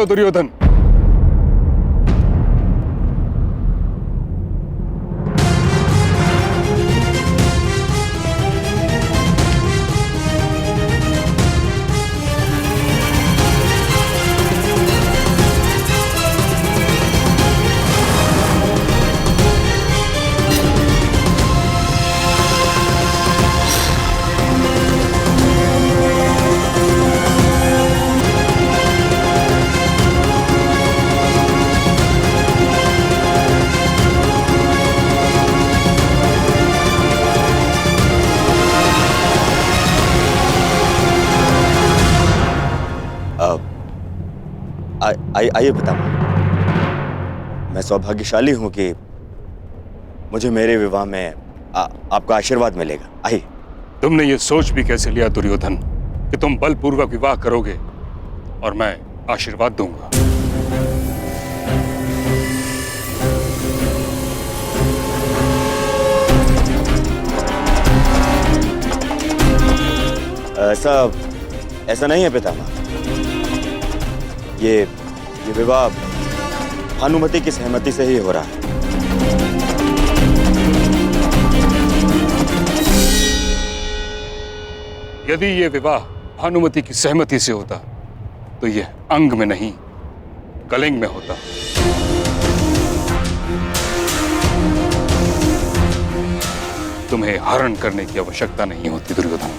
करो दुर्योधन। आइए पितामह, मैं सौभाग्यशाली हूं कि मुझे मेरे विवाह में आपका आशीर्वाद मिलेगा। आइए। तुमने ये सोच भी कैसे लिया दुर्योधन कि तुम बलपूर्वक विवाह करोगे और मैं आशीर्वाद दूंगा? ऐसा नहीं है पितामह। ये विवाह भानुमति की सहमति से ही हो रहा है। यदि ये विवाह भानुमति की सहमति से होता तो ये अंग में नहीं कलिंग में होता। तुम्हें हरण करने की आवश्यकता नहीं होती दुर्योधन।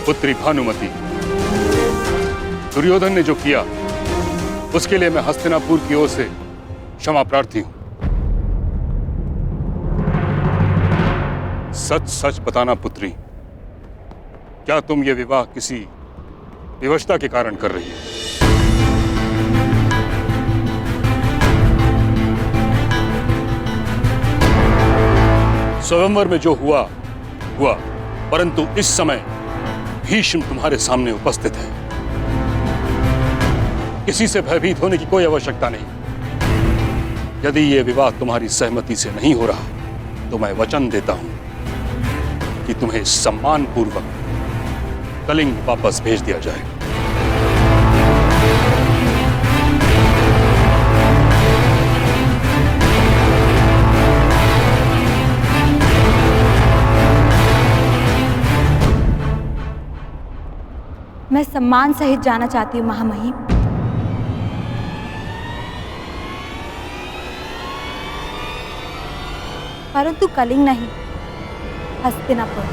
पुत्री भानुमति, दुर्योधन ने जो किया उसके लिए मैं हस्तिनापुर की ओर से क्षमा प्रार्थी हूं। सच सच बताना पुत्री, क्या तुम ये विवाह किसी विवशता के कारण कर रही हो? स्वयंवर में जो हुआ, परंतु इस समय भीष्म तुम्हारे सामने उपस्थित है। किसी से भयभीत होने की कोई आवश्यकता नहीं। यदि यह विवाह तुम्हारी सहमति से नहीं हो रहा तो मैं वचन देता हूं कि तुम्हें सम्मानपूर्वक कलिंग वापस भेज दिया जाए। मैं सम्मान सहित जाना चाहती हूँ महामहिम। परंतु कलिंग नहीं, हस्तिनापुर।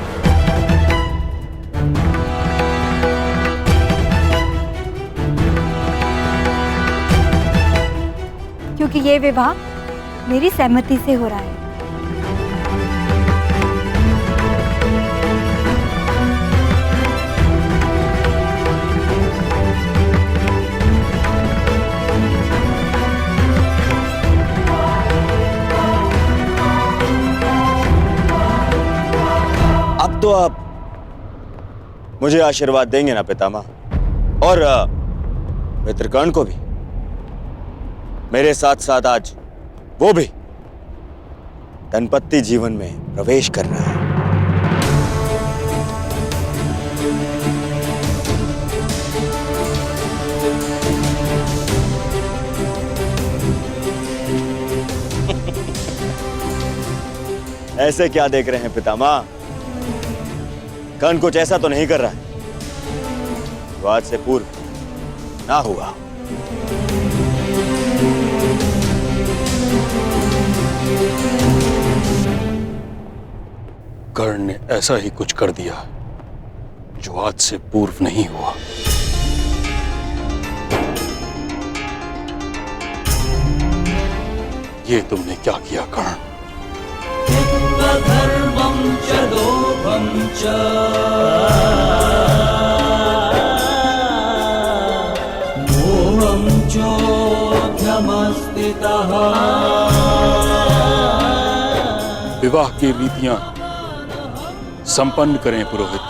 क्योंकि ये विवाह मेरी सहमति से हो रहा है। तो आप मुझे आशीर्वाद देंगे ना पितामह, और मित्रकर्ण को भी। मेरे साथ साथ आज वो भी दंपत्ति जीवन में प्रवेश कर रहा है। ऐसे क्या देख रहे हैं पितामह? कर्ण कुछ ऐसा तो नहीं कर रहा है जो आज से पूर्व ना हुआ। कर्ण ने ऐसा ही कुछ कर दिया जो आज से पूर्व नहीं हुआ। ये तुमने क्या किया कर्ण? धर्मं च लोभं च मोहं चोऽध्यमस्थितः। विवाह की रीतियां संपन्न करें पुरोहित।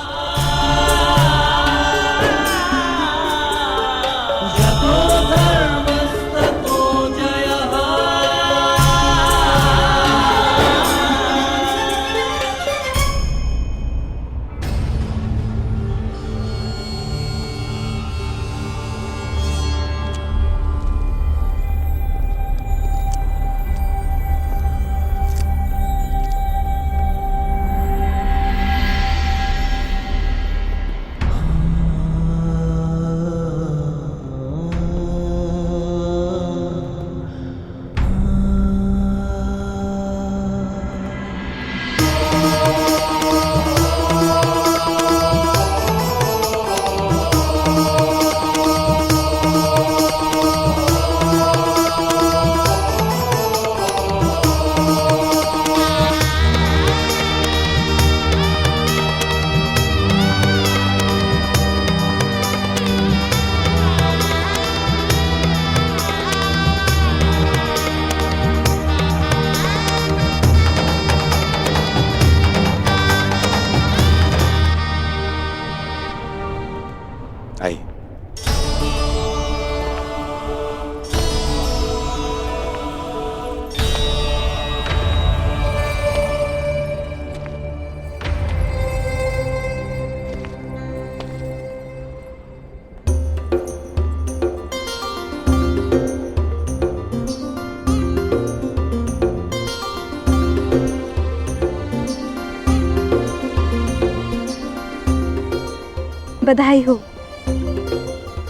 बधाई हो।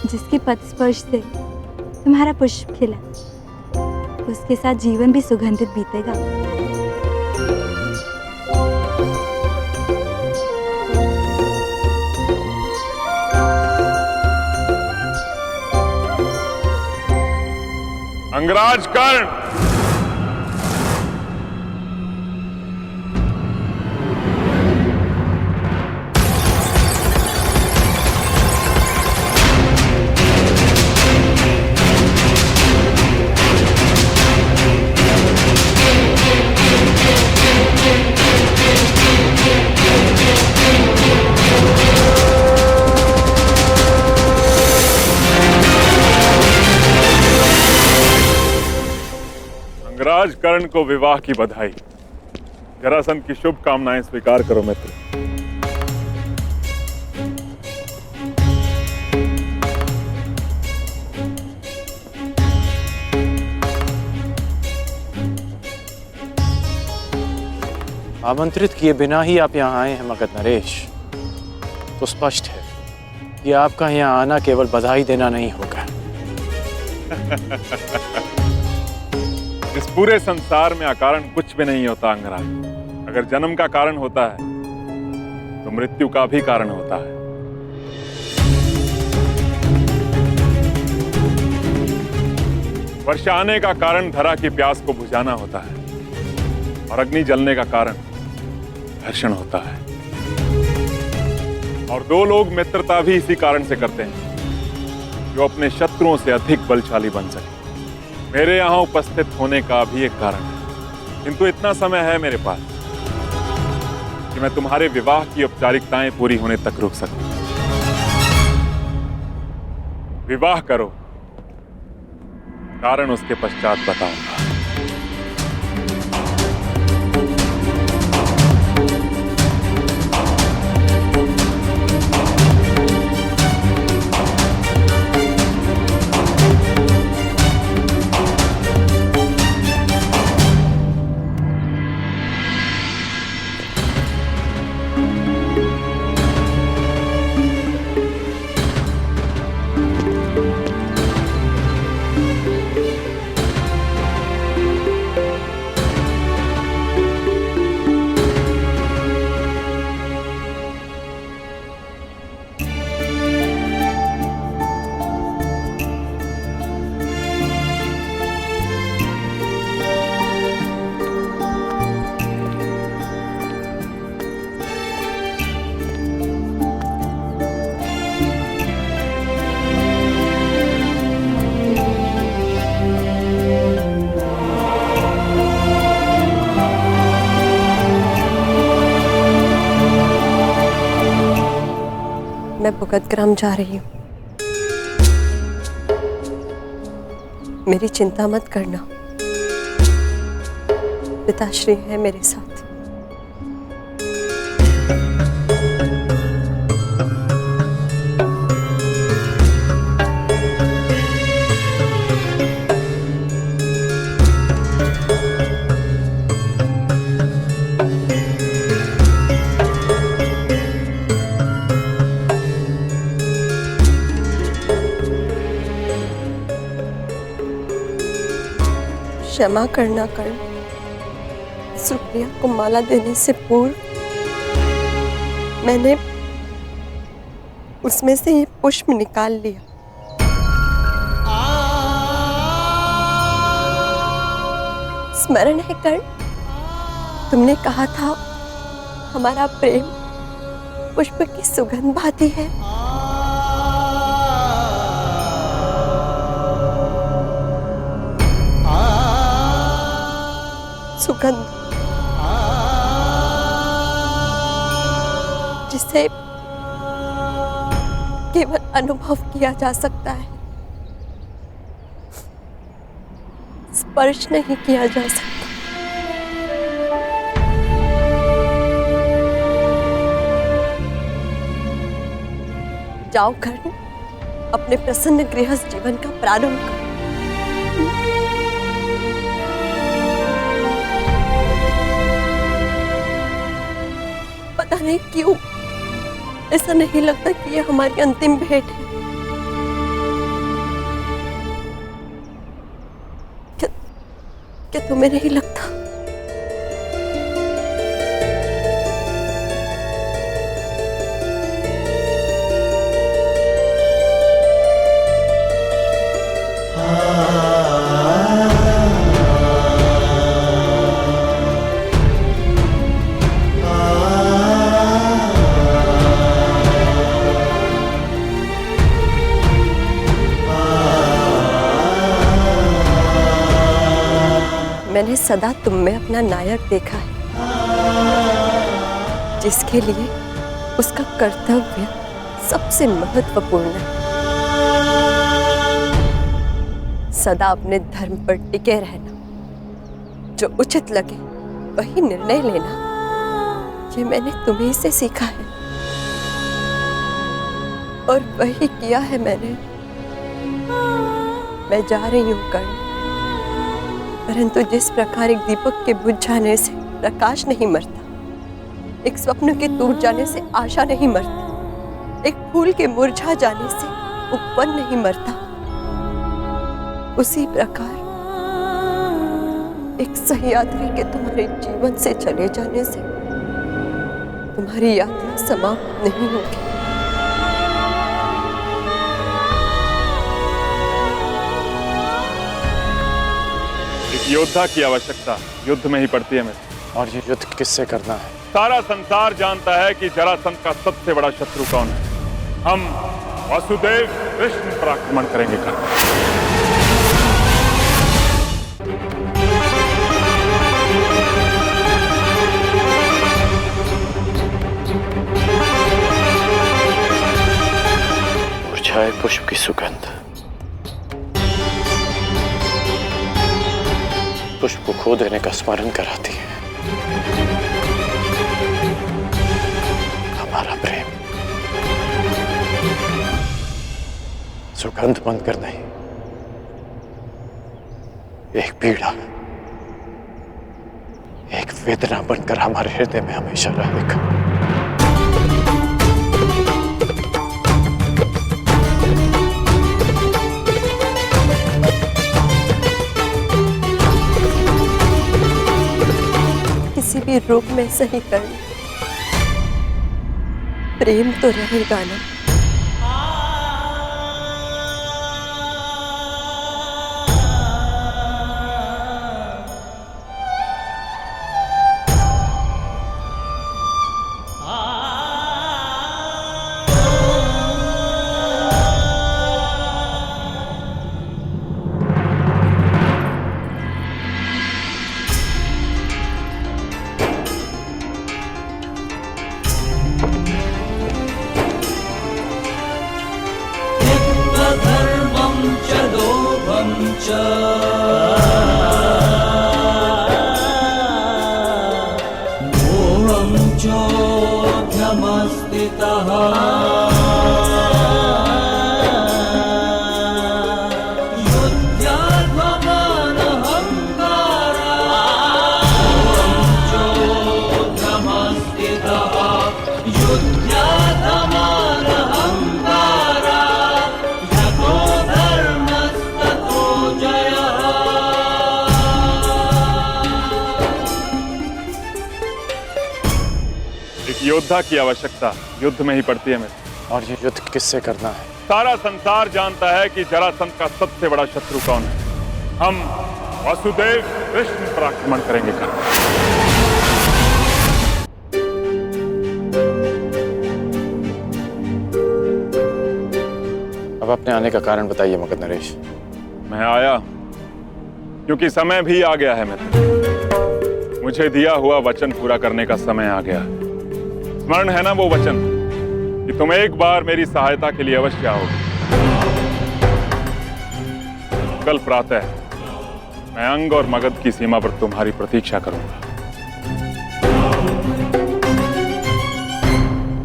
जिसके पद स्पर्श से तुम्हारा पुष्प खिला, उसके साथ जीवन भी सुगंधित बीतेगा। अंगराज कर्ण, अंगराज कर्ण को विवाह की बधाई। जरासंध की शुभकामनाएं स्वीकार करो मित्र। आमंत्रित किए बिना ही आप यहाँ आए हैं मगध नरेश, तो स्पष्ट है कि आपका यहाँ आना केवल बधाई देना नहीं होगा। इस पूरे संसार में अकारण कुछ भी नहीं होता अंगराज। अगर जन्म का कारण होता है तो मृत्यु का भी कारण होता है। वर्षा आने का कारण धरा की प्यास को बुझाना होता है और अग्नि जलने का कारण घर्षण होता है। और दो लोग मित्रता भी इसी कारण से करते हैं, जो अपने शत्रुओं से अधिक बलशाली बन सके। मेरे यहां उपस्थित होने का भी एक कारण है, किंतु इतना समय है मेरे पास कि मैं तुम्हारे विवाह की औपचारिकताएं पूरी होने तक रुक सकूं। विवाह करो, कारण उसके पश्चात बताऊंगा। मैं भुगतग्राम जा रही हूँ। मेरी चिंता मत करना, पिताश्री है मेरे साथ। क्षमा करना कर्ण, सुप्रिया को माला देने से पूर्व मैंने उसमें से ये पुष्प निकाल लिया। स्मरण है कर्ण, तुमने कहा था हमारा प्रेम पुष्प की सुगंध भाती है। सुगंध जिसे केवल अनुभव किया जा सकता है, स्पर्श नहीं किया जा सकता। जाओ कर्ण, अपने प्रसन्न गृहस्थ जीवन का प्रारंभ करो। पता नहीं क्यों ऐसा नहीं लगता कि ये हमारी अंतिम भेंट है? क्या तुम्हें नहीं लगता? मैंने सदा तुम में अपना नायक देखा है, जिसके लिए उसका कर्तव्य सबसे महत्वपूर्ण है। सदा अपने धर्म पर टिके रहना, जो उचित लगे वही निर्णय लेना, ये मैंने तुम्हीं से सीखा है और वही किया है मैंने। मैं जा रही हूँ कर्ण, परंतु जिस प्रकार एक दीपक के बुझ जाने से प्रकाश नहीं मरता, एक स्वप्न के टूट जाने से आशा नहीं मरती, एक फूल के मुरझा जाने से उपवन नहीं मरता, उसी प्रकार एक सहयात्री के तुम्हारे जीवन से चले जाने से तुम्हारी यात्रा समाप्त नहीं होगी। योद्धा की आवश्यकता युद्ध में ही पड़ती है मेरे। और ये युद्ध किससे करना है? सारा संसार जानता है कि जरासंध का सबसे बड़ा शत्रु कौन है। हम वासुदेव कृष्ण पर आक्रमण करेंगे कर्ण। मुरझाए पुष्प की सुगंध पुष्प को खो देने का स्मरण कराती है। हमारा प्रेम सुगंध बनकर नहीं, एक पीड़ा, एक वेदना बनकर हमारे हृदय में हमेशा रहेगा। किसी भी रूप में सही करना, प्रेम तो रहेगा ना। धर्मं च लोभं च मोहं चोऽध्यमस्थितः योद्धा की आवश्यकता युद्ध में ही पड़ती है मेरे। और ये युद्ध किससे करना है? सारा संसार जानता है कि जरासंध का सबसे बड़ा शत्रु कौन है। हम वासुदेव कृष्ण पर आक्रमण करेंगे कर्ण। अब अपने आने का कारण बताइए मगध नरेश। मैं आया क्योंकि समय भी आ गया है मेरे। मुझे दिया हुआ वचन पूरा करने का समय आ गया। स्मरण है ना वो वचन कि तुम एक बार मेरी सहायता के लिए अवश्य आओ। कल प्रातः मैं अंग और मगध की सीमा पर तुम्हारी प्रतीक्षा करूंगा।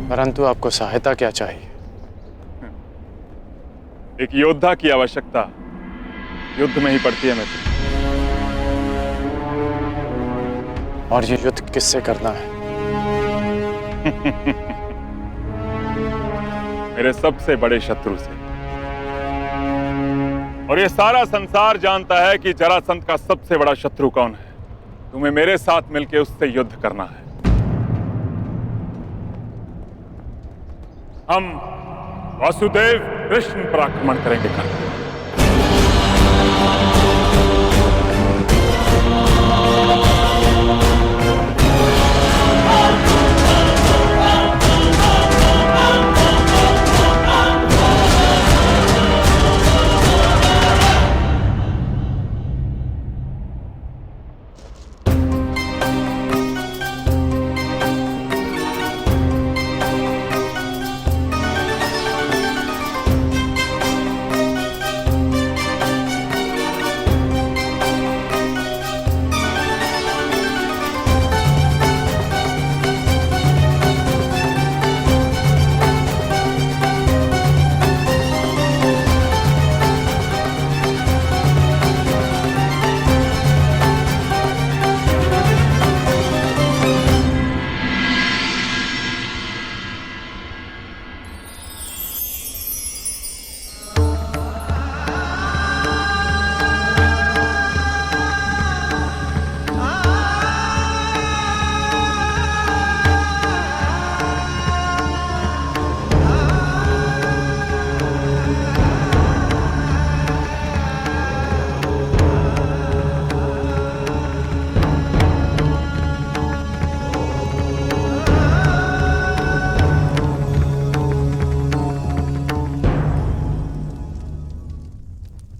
परंतु आपको सहायता क्या चाहिए? एक योद्धा की आवश्यकता युद्ध में ही पड़ती है मेरे। और ये युद्ध किससे करना है? मेरे सबसे बड़े शत्रु से। और ये सारा संसार जानता है कि जरासंध का सबसे बड़ा शत्रु कौन है। तुम्हें मेरे साथ मिलकर उससे युद्ध करना है। हम वासुदेव कृष्ण पर आक्रमण करेंगे कल।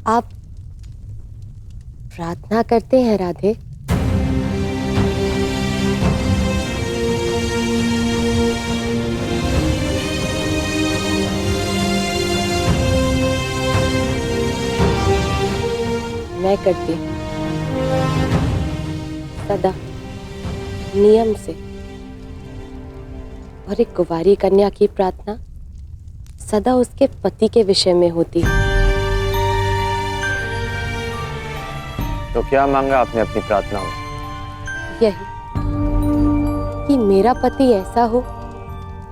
आप प्रार्थना करते हैं राधे? मैं करती हूँ सदा नियम से। और एक कुंवारी कन्या की प्रार्थना सदा उसके पति के विषय में होती है। तो क्या मांगा आपने अपनी प्रार्थना में? यही कि मेरा पति ऐसा हो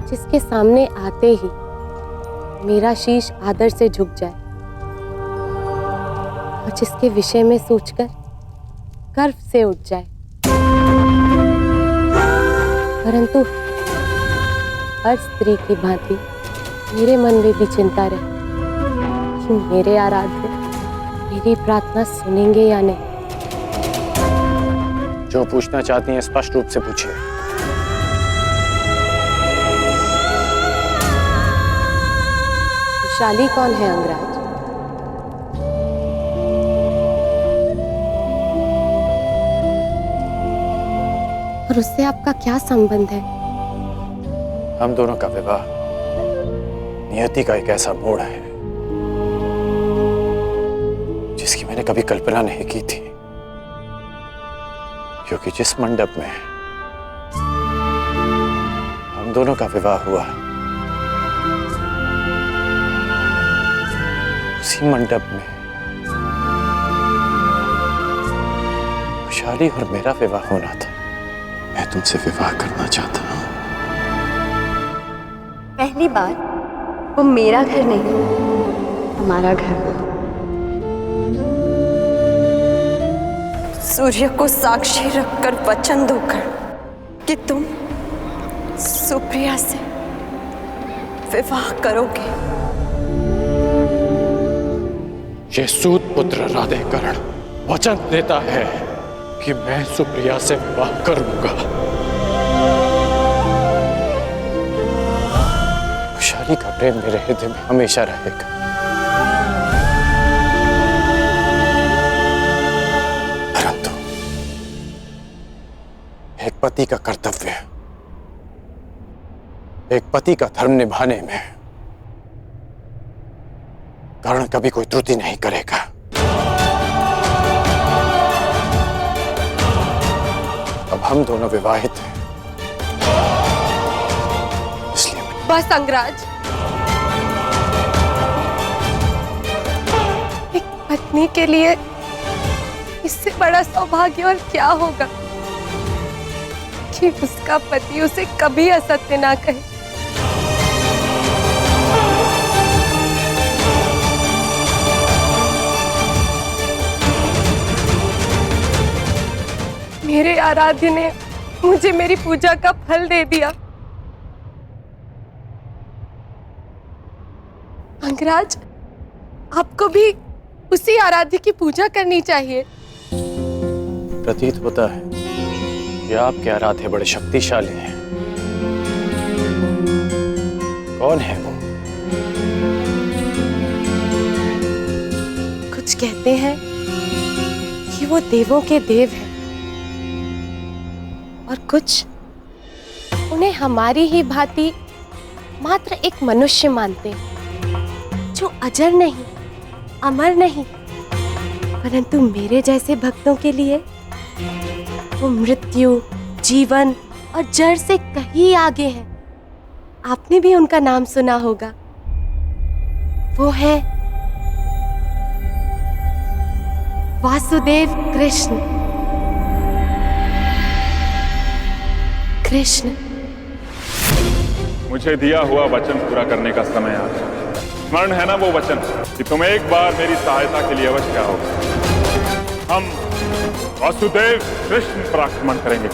जिसके सामने आते ही मेरा शीश आदर से झुक जाए और जिसके विषय में सोचकर गर्व से उठ जाए। परंतु हर स्त्री की भांति मेरे मन में भी चिंता रहे कि मेरे आराध्य मेरी प्रार्थना सुनेंगे या नहीं। जो पूछना चाहती हैं स्पष्ट रूप से पूछिए। वैशाली कौन है अंगराज? और उससे आपका क्या संबंध है? हम दोनों का विवाह नियति का एक ऐसा मोड़ है जिसकी मैंने कभी कल्पना नहीं की थी। क्योंकि जिस मंडप में हम दोनों का विवाह हुआ उसी मंडप में वैशाली और मेरा विवाह होना था। मैं तुमसे विवाह करना चाहता हूं। पहली बार वो मेरा घर नहीं, हमारा घर। सूर्य को साक्षी रखकर वचन दोकर कि तुम सुप्रिया से विवाह करोगे। ये सूत पुत्र राधेकरण वचन देता है कि मैं सुप्रिया से विवाह करूंगा। वैशाली का प्रेम मेरे हृदय में हमेशा रहेगा। परंतु एक पति का कर्तव्य, एक पति का धर्म निभाने में कर्ण कभी कोई त्रुटि नहीं करेगा। अब हम दोनों विवाहित हैं, इसलिए बस अंगराज, एक पत्नी के लिए इससे बड़ा सौभाग्य और क्या होगा कि उसका पति उसे कभी असत्य ना कहे। मेरे आराध्य ने मुझे मेरी पूजा का फल दे दिया। अंगराज, आपको भी उसी आराध्य की पूजा करनी चाहिए। प्रतीत होता है कि आपके आराध्य बड़े शक्तिशाली हैं। कौन है वो? कुछ कहते हैं कि वो देवों के देव हैं और कुछ उन्हें हमारी ही भांति मात्र एक मनुष्य मानते हैं, जो अजर नहीं, अमर नहीं, परंतु मेरे जैसे भक्तों के लिए वो मृत्यु, जीवन और जड़ से कहीं आगे है। आपने भी उनका नाम सुना होगा। वो है वासुदेव कृष्ण। कृष्ण, मुझे दिया हुआ वचन पूरा करने का समय आ गया। स्मरण है ना वो वचन कि तुम एक बार मेरी सहायता के लिए अवश्य आओगे। हम वासुदेव कृष्ण पर आक्रमण करेंगे।